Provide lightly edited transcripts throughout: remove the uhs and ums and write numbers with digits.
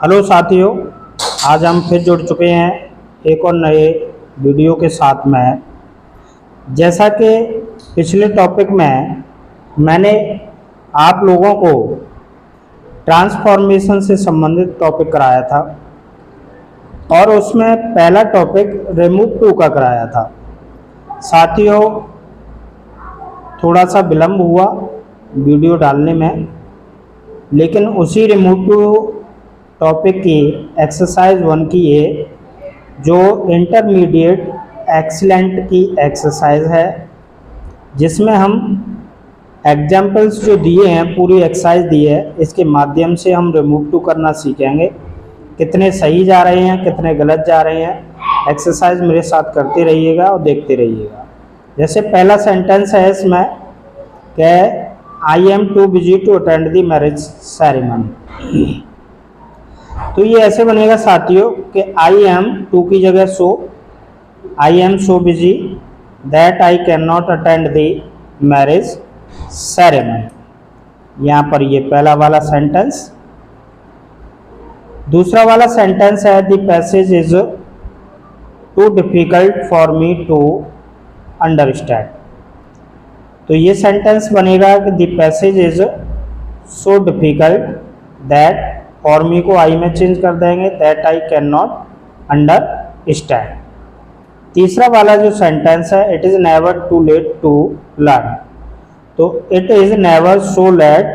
Hello साथियों, आज हम फिर जुड़ चुके हैं एक और नए वीडियो के साथ में। जैसा कि पिछले टॉपिक में मैंने आप लोगों को ट्रांसफॉर्मेशन से संबंधित टॉपिक कराया था और उसमें पहला टॉपिक रिमूव टू का कराया था। साथियों, थोड़ा सा विलम्ब हुआ वीडियो डालने में, लेकिन उसी रिमूव टू टॉपिक की एक्सरसाइज 1 की ये जो इंटरमीडिएट एक्सीलेंट की एक्सरसाइज है, जिसमें हम एग्जाम्पल्स जो दिए हैं, पूरी एक्सरसाइज दी है, इसके माध्यम से हम रिमूव टू करना सीखेंगे। कितने सही जा रहे हैं, कितने गलत जा रहे हैं, एक्सरसाइज मेरे साथ करते रहिएगा और देखते रहिएगा। जैसे पहला सेंटेंस है इसमें कि I am too busy to attend the marriage ceremony. तो ये ऐसे बनेगा साथियों कि आई एम टू की जगह so, I am so busy that I can not attend the marriage ceremony. यहाँ पर ये पहला वाला सेंटेंस। दूसरा वाला सेंटेंस है the passage is too difficult for me to understand. तो ये सेंटेंस बनेगा कि the passage is so difficult that, for me को आई में चेंज कर देंगे, that I can not understand. तीसरा वाला जो सेंटेंस है it is never too late to learn. तो it is never so late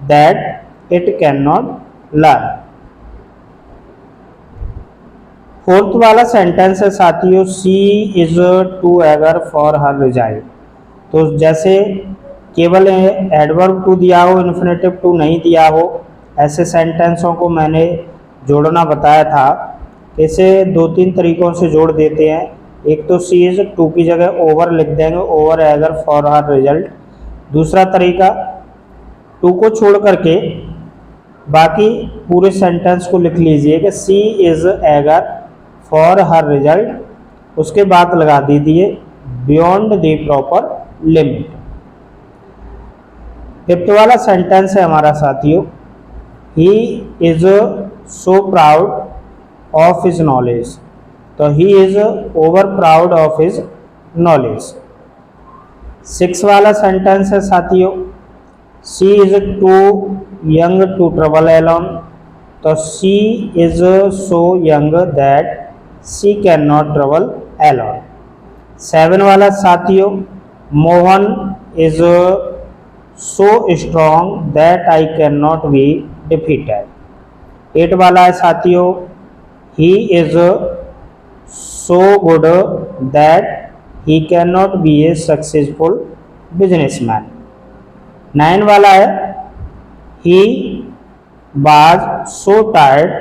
that it can not learn. Fourth वाला सेंटेंस है साथियों she is too eager for her resign. तो जैसे केवल एडवर्ब टू दिया हो, इन्फिनेटिव टू नहीं दिया हो, ऐसे सेंटेंसों को मैंने जोड़ना बताया था। इसे 2-3 तरीकों से जोड़ देते हैं। एक तो सी इज, टू की जगह ओवर लिख देंगे, over eager for her result. दूसरा तरीका टू को छोड़ करके बाकी पूरे सेंटेंस को लिख लीजिए कि she is eager for her result, उसके बाद लगा दीजिए beyond the proper limit. Fifth वाला सेंटेंस है हमारा साथियों he is so proud of his knowledge। तो he is over proud of his knowledge। 6 वाला सेंटेंस है साथियों she is too young to travel alone। तो she is so young that she cannot travel alone। 7 वाला साथियों Mohan is so strong that I cannot be defeated। 8 वाला है साथियों he is so good that he cannot be a successful businessman। 9 वाला है he was so tired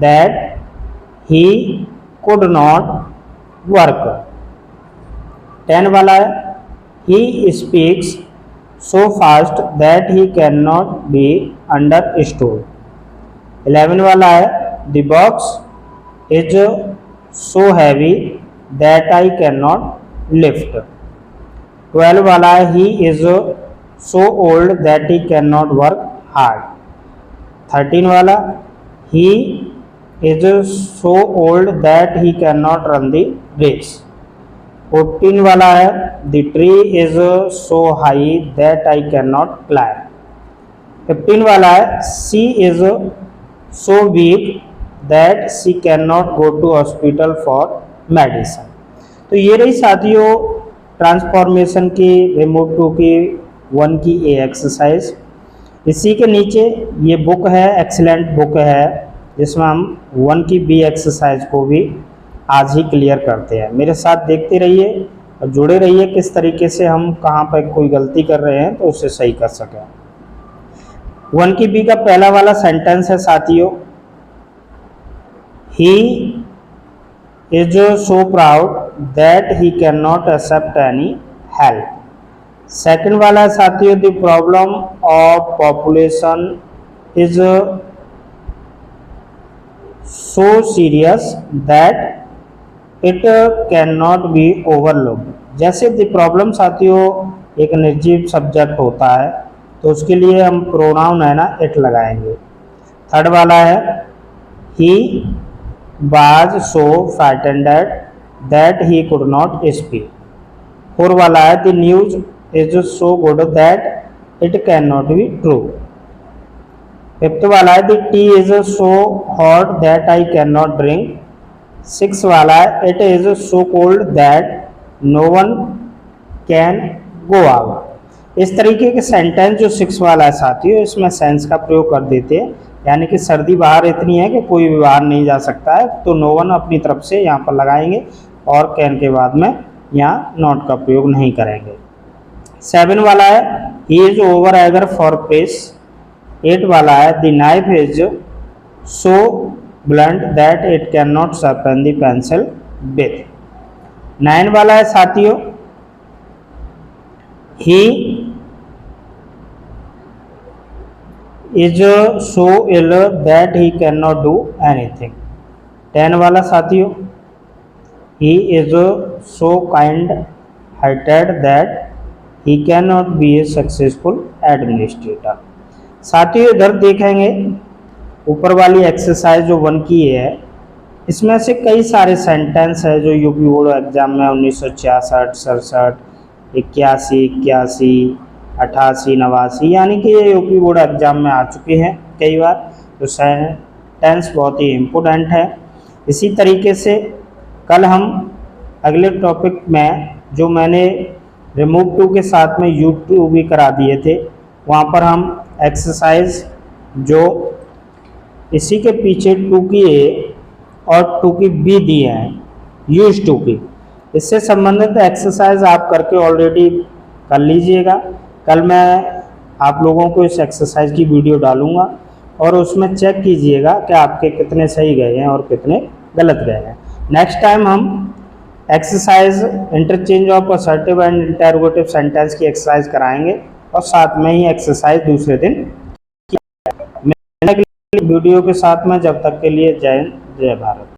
that he could not work। 10 वाला है he speaks so fast that he cannot be understood। 11 वाला है the box is so heavy that I cannot lift। 12 वाला है he is so old that he cannot work hard। 13 वाला he is so old that he cannot run the race। 14 वाला है the tree is so high that I cannot climb। 15 वाला है she is so weak that she cannot go to hospital for medicine। तो ये रही साथियों transformation की remove to की 1 की ए एक्सरसाइज। इसी के नीचे ये बुक है, एक्सीलेंट बुक है, जिसमें हम 1 की बी एक्सरसाइज को भी आज ही क्लियर करते हैं। मेरे साथ देखते रहिए और जुड़े रहिए किस तरीके से हम कहाँ पर कोई गलती कर रहे हैं तो उसे सही कर सकें। 1 की बी का पहला वाला सेंटेंस है साथियों he is so proud that he cannot accept any help। Second वाला है साथियों the problem of population is so serious that it cannot be overlooked। जैसे द प्रॉब्लम साथियों एक निर्जीव सब्जेक्ट होता है तो उसके लिए हम प्रोनाउन है ना इट लगाएंगे। थर्ड वाला है he was so frightened that he could not speak. 4 वाला है the news is so good that it cannot be true. 5th वाला है the tea is so hot that I cannot drink. 6 वाला है it is so cold that no one can go out. इस तरीके के sentence जो 6 वाला है साथियों, इसमें सेंस का प्रयोग कर देते हैं, यानी कि सर्दी बाहर इतनी है कि कोई भी बाहर नहीं जा सकता है, तो नो वन अपनी तरफ से यहाँ पर लगाएंगे और कैन के बाद में यहाँ नॉट का प्रयोग नहीं करेंगे। 7 वाला है he is over eager for praise. 8 वाला है the knife is so blunt that it can not sharpen the pencil with. 9 वाला है साथियों he is so ill that he can not do anything. 10 वाला साथियों he is so kind hearted that he can not be a successful administrator. साथियों इधर देखेंगे ऊपर वाली एक्सरसाइज जो 1 की है, इसमें से कई सारे सेंटेंस है जो यूपी बोर्ड एग्जाम में 1966, 67, 81, 88, 88, 89 यानी कि ये यूपी बोर्ड एग्जाम में आ चुके हैं कई बार, तो सेंटेंस बहुत ही इम्पोर्टेंट है। इसी तरीके से कल हम अगले टॉपिक में जो मैंने रिमूव टू के साथ में यू टू भी करा दिए थे, वहाँ पर हम एक्सरसाइज जो इसी के पीछे 2 की ए और 2 की बी दिए हैं यूज टू की, इससे संबंधित एक्सरसाइज आप करके ऑलरेडी कर लीजिएगा। कल मैं आप लोगों को इस एक्सरसाइज की वीडियो डालूंगा और उसमें चेक कीजिएगा कि आपके कितने सही गए हैं और कितने गलत गए हैं। नेक्स्ट टाइम हम exercise interchange of assertive and interrogative sentence की एक्सरसाइज कराएंगे और साथ में ही एक्सरसाइज दूसरे दिन वीडियो के साथ में। जब तक के लिए जय हिंद, जय भारत।